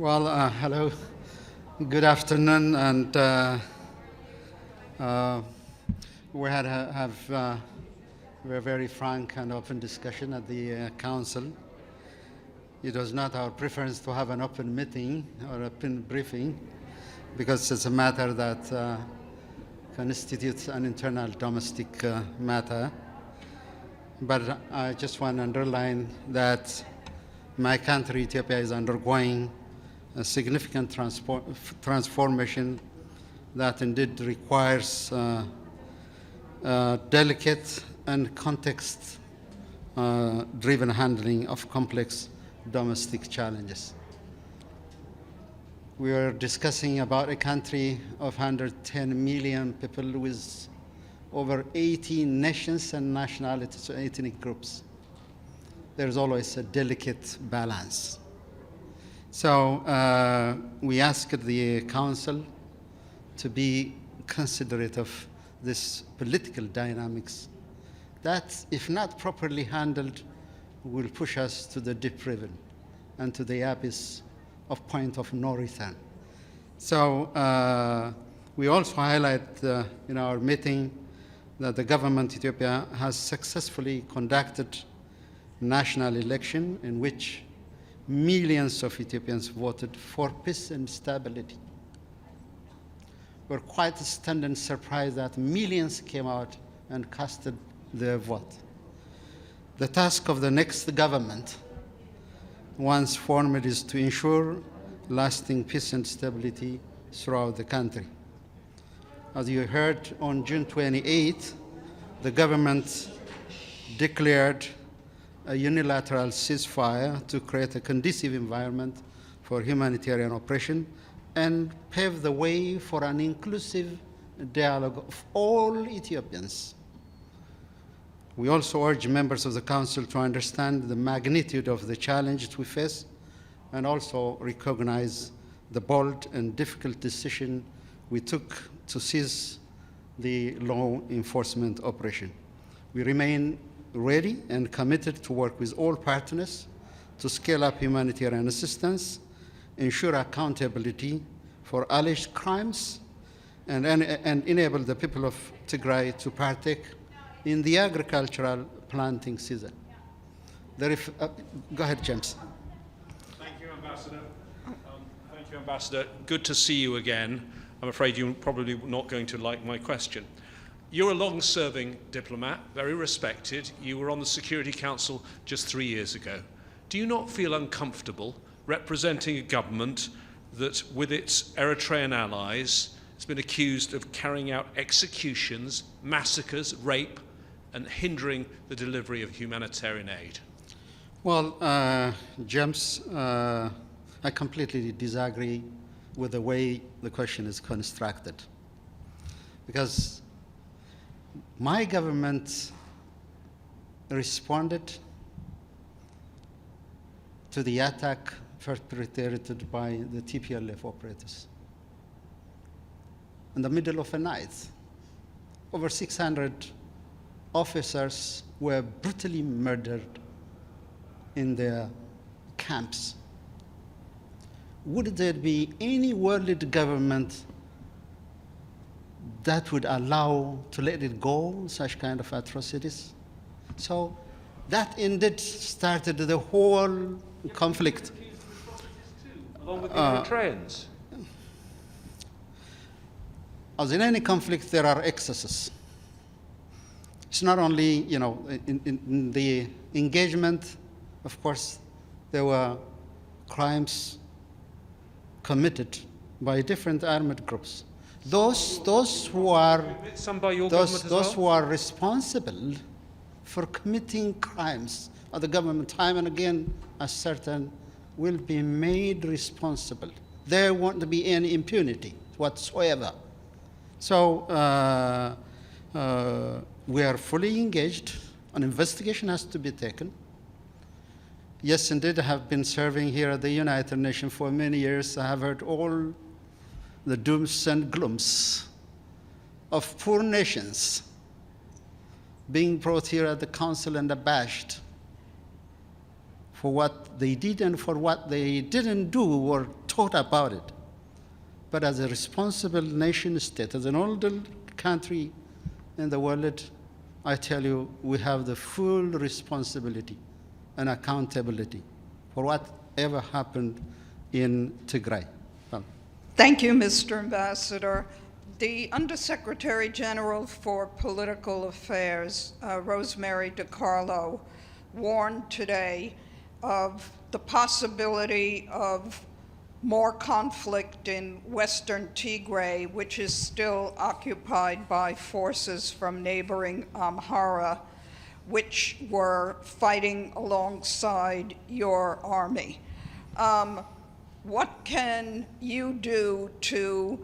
Well, hello, good afternoon, and we had have a very frank and open discussion at the Council. It was not our preference to have an open meeting or open briefing because it's a matter that constitutes an internal domestic matter. But I just want to underline that my country, Ethiopia, is undergoing a significant transformation that indeed requires delicate and context-driven handling of complex domestic challenges. We are discussing about a country of 110 million people with over 80 nations and nationalities, or ethnic groups. There's always a delicate balance. So we asked the Council to be considerate of this political dynamics that, if not properly handled, will push us to the deep river and to the abyss of point of no return. So we also highlight in our meeting that the Government of Ethiopia has successfully conducted national election in which millions of Ethiopians voted for peace and stability. We're quite stunned and surprised that millions came out and casted their vote. The task of the next government, once formed, is to ensure lasting peace and stability throughout the country. As you heard, on June 28th, the government declared a unilateral ceasefire to create a conducive environment for humanitarian operation and pave the way for an inclusive dialogue of all Ethiopians. We also urge members of the Council to understand the magnitude of the challenge we face and also recognize the bold and difficult decision we took to cease the law enforcement operation. We remain ready and committed to work with all partners to scale up humanitarian assistance, ensure accountability for alleged crimes, and enable the people of Tigray to partake in the agricultural planting season. Go ahead, James. Thank you, Ambassador. Thank you, Ambassador. Good to see you again. I'm afraid you're probably not going to like my question. You're a long-serving diplomat, very respected. You were on the Security Council just 3 years ago. Do you not feel uncomfortable representing a government that, with its Eritrean allies, has been accused of carrying out executions, massacres, rape, and hindering the delivery of humanitarian aid? Well, James, I completely disagree with the way the question is constructed. Because my government responded to the attack perpetrated by the TPLF operators. In the middle of the night, over 600 officers were brutally murdered in their camps. Would there be any world government that would allow to let it go, such kind of atrocities? So that indeed started the whole conflict. Along with the Eritreans? As in any conflict, there are excesses. It's not only, in the engagement, of course, there were crimes committed by different armed groups. Those who are responsible for committing crimes of the government time and again as certain will be made responsible. There won't be any impunity whatsoever. So we are fully engaged. An investigation has to be taken. Yes, indeed, I have been serving here at the United Nations for many years. I have heard all the dooms and glooms of poor nations being brought here at the Council and abashed for what they did and for what they didn't do or thought about it. But as a responsible nation state, as an older country in the world, I tell you, we have the full responsibility and accountability for whatever happened in Tigray. Thank you, Mr. Ambassador. The Undersecretary General for Political Affairs, Rosemary DiCarlo, warned today of the possibility of more conflict in Western Tigray, which is still occupied by forces from neighboring Amhara, which were fighting alongside your army. What can you do to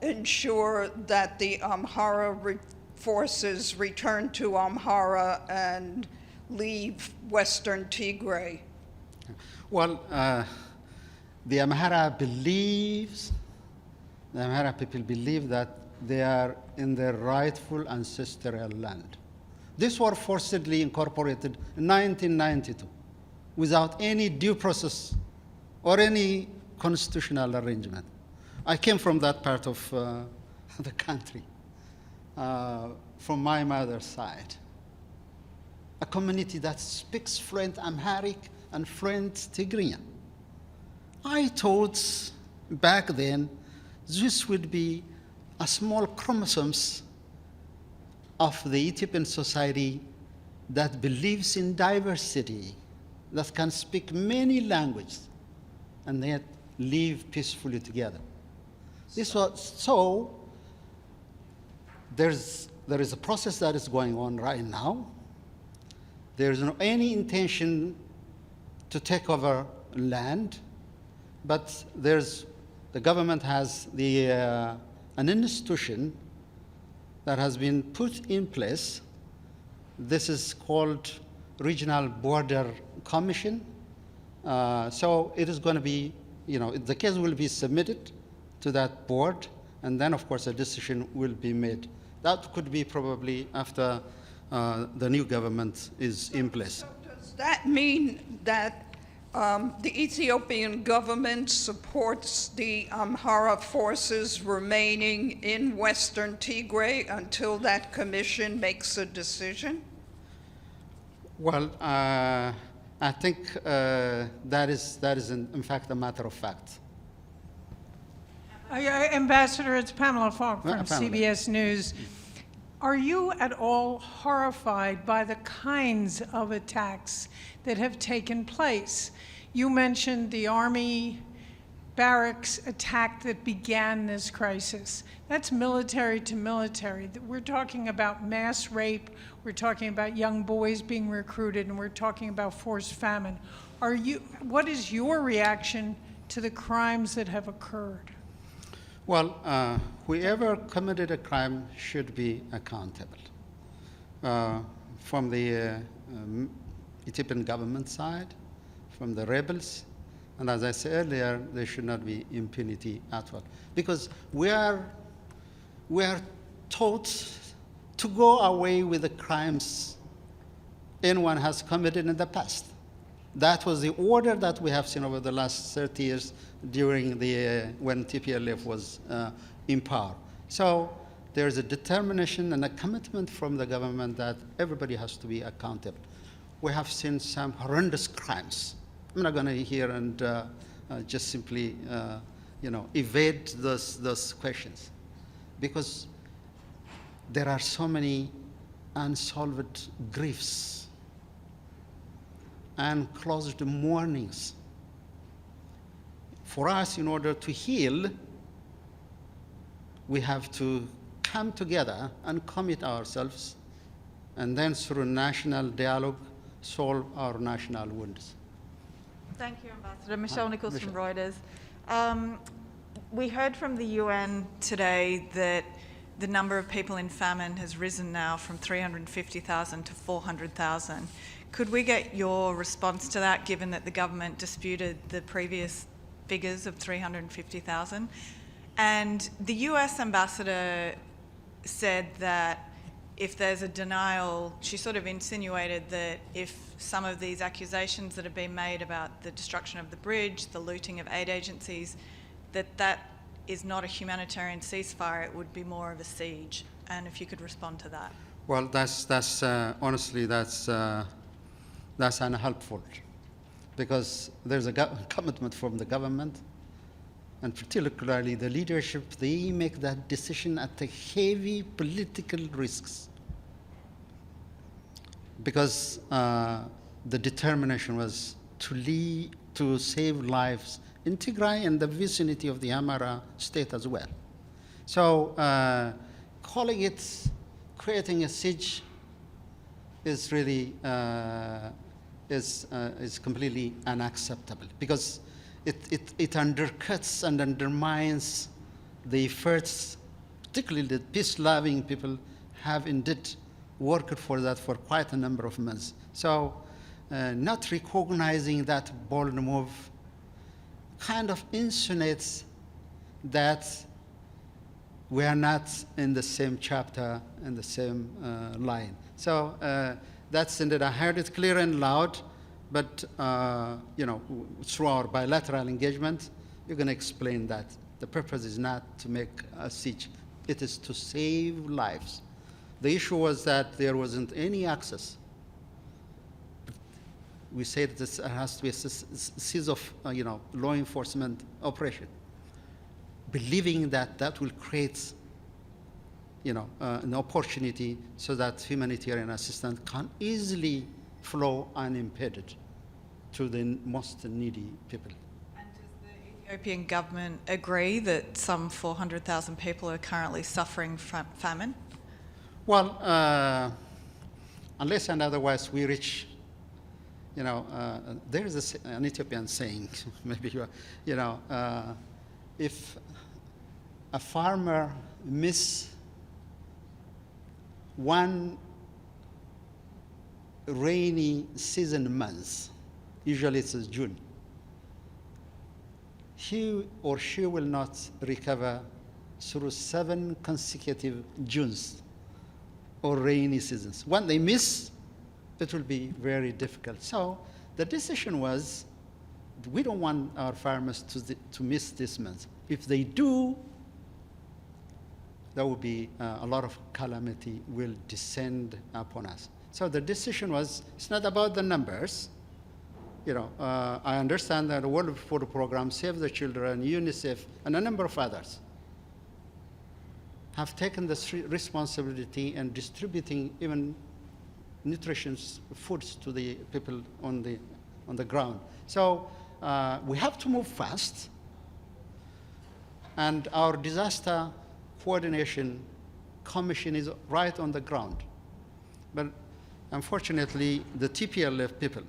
ensure that the Amhara forces return to Amhara and leave Western Tigray? Well, the Amhara people believe that they are in their rightful ancestral land. These were forcibly incorporated in 1992 without any due process or any constitutional arrangement. I came from that part of the country, from my mother's side. A community that speaks fluent Amharic and fluent Tigrinya. I thought back then this would be a small chromosomes of the Ethiopian society that believes in diversity, that can speak many languages, and yet live peacefully together. This was so. There is a process that is going on right now. There is no any intention to take over land, but the government has an institution that has been put in place. This is called Regional Border Commission. So it is going to be, the case will be submitted to that board, and then, of course, a decision will be made. That could be probably after the new government is in place. So does that mean that the Ethiopian government supports the Amhara forces remaining in Western Tigray until that commission makes a decision? Well, I think that is in fact a matter of fact. Ambassador, it's Pamela Falk from Pamela. CBS News. Are you at all horrified by the kinds of attacks that have taken place? You mentioned the Army barracks attack that began this crisis. That's military to military. We're talking about mass rape, we're talking about young boys being recruited, and we're talking about forced famine. What is your reaction to the crimes that have occurred? Well, whoever committed a crime should be accountable. From the Ethiopian government side, from the rebels, and as I said earlier, there should not be impunity at all. Because we are taught to go away with the crimes anyone has committed in the past. That was the order that we have seen over the last 30 years during when TPLF was in power. So there's a determination and a commitment from the government that everybody has to be accountable. We have seen some horrendous crimes. I'm not going to here and just simply evade those questions, because there are so many unsolved griefs and closed mournings. For us, in order to heal, we have to come together and commit ourselves, and then through national dialogue, solve our national wounds. Thank you, Ambassador. Michelle Nichols from Reuters. We heard from the UN today that the number of people in famine has risen now from 350,000 to 400,000. Could we get your response to that, given that the government disputed the previous figures of 350,000? And the US ambassador said that if there's a denial, she sort of insinuated that if some of these accusations that have been made about the destruction of the bridge, the looting of aid agencies, that is not a humanitarian ceasefire, it would be more of a siege. And if you could respond to that. Well, that's honestly, that's unhelpful, because there's a commitment from the government, and particularly the leadership. They make that decision at the heavy political risks, because the determination was to save lives in Tigray and the vicinity of the Amhara state as well. So calling it, creating a siege is really is completely unacceptable, because it undercuts and undermines the efforts, particularly the peace-loving people have indeed worked for that for quite a number of months. So not recognizing that bold move kind of insinuates that we are not in the same chapter, in the same line. So that's indeed, I heard it clear and loud, but through our bilateral engagement, you're going to explain that the purpose is not to make a siege, it is to save lives. The issue was that there wasn't any access. We said this has to be a series of law enforcement operation, believing that that will create an opportunity so that humanitarian assistance can easily flow unimpeded to the most needy people. And does the Ethiopian government agree that some 400,000 people are currently suffering from famine? Well, unless and otherwise we reach, there is an Ethiopian saying, maybe if a farmer miss one rainy season month, usually it's June, he or she will not recover through 7 consecutive Junes or rainy seasons. When they miss, it will be very difficult. So the decision was, we don't want our farmers to miss this month. If they do, there will be a lot of calamity will descend upon us. So the decision was, it's not about the numbers. I understand that the World Food Program, Save the Children, UNICEF, and a number of others have taken this responsibility and distributing even nutritious foods to the people on the ground. So we have to move fast, and our disaster coordination commission is right on the ground. But unfortunately, the TPLF people,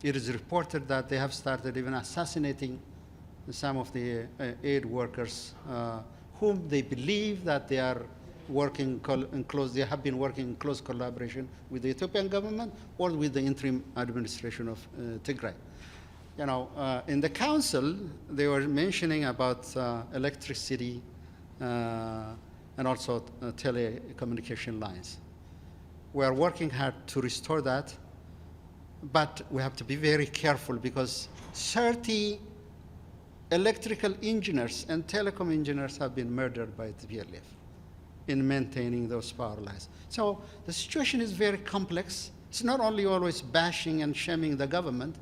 it is reported that they have started even assassinating some of the aid workers whom they believe that they are working they have been working in close collaboration with the Ethiopian government or with the interim administration of Tigray. In the council, they were mentioning about electricity and also telecommunication lines. We are working hard to restore that, but we have to be very careful, because 30 electrical engineers and telecom engineers have been murdered by the TPLF in maintaining those power lines. So the situation is very complex. It's not only always bashing and shaming the government,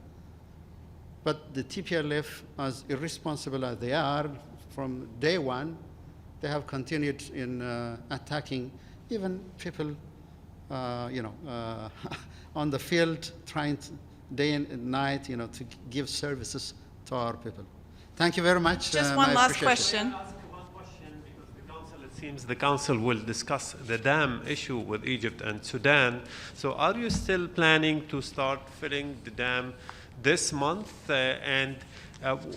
but the TPLF, as irresponsible as they are, from day one, they have continued in attacking even people, on the field, trying to, day and night, to give services to our people. Thank you very much. Just one last question. I'll ask one question, because the council, it seems the council will discuss the dam issue with Egypt and Sudan. So are you still planning to start filling the dam this month? And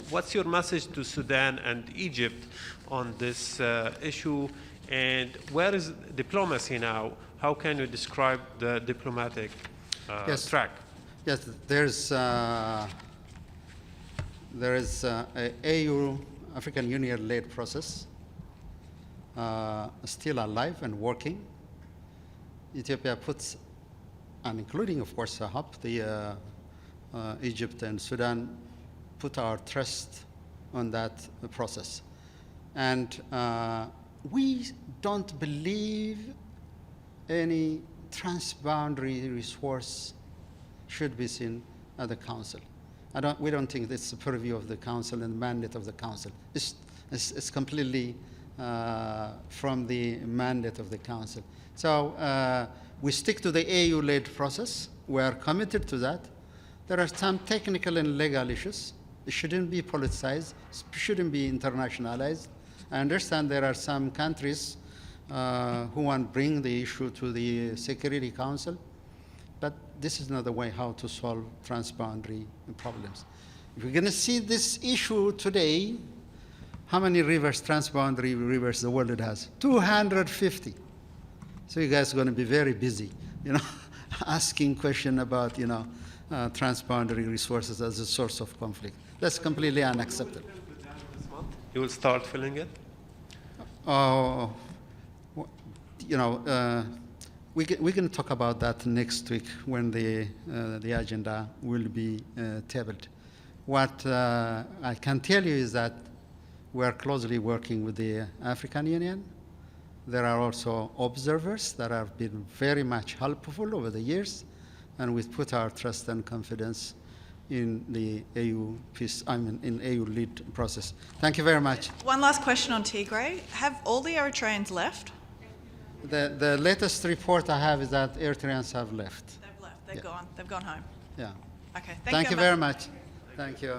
what's your message to Sudan and Egypt on this issue? And where is diplomacy now? How can you describe the diplomatic track? Yes, there is a AU, African Union-led process, still alive and working. Ethiopia puts, and including, of course, the Egypt and Sudan, put our trust on that process. And we don't believe any transboundary resource should be seen at the Council. We don't think it's the purview of the Council and the mandate of the Council. It's completely from the mandate of the Council. So we stick to the AU-led process. We are committed to that. There are some technical and legal issues. It shouldn't be politicized, shouldn't be internationalized. I understand there are some countries who want to bring the issue to the Security Council, but this is not the way how to solve transboundary problems. If we're going to see this issue today, how many rivers, transboundary rivers, the world has? 250. So you guys are going to be very busy, asking questions about, transboundary resources as a source of conflict. That's completely unacceptable. You will start filling it? We can talk about that next week when the agenda will be tabled. What I can tell you is that we are closely working with the African Union. There are also observers that have been very much helpful over the years, and we put our trust and confidence in the in AU lead process. Thank you very much. One last question on Tigray. Have all the Eritreans left? The latest report I have is that Eritreans have left. They've left. They've gone. They've gone home. Yeah. Okay. Thank you very much. Thank you.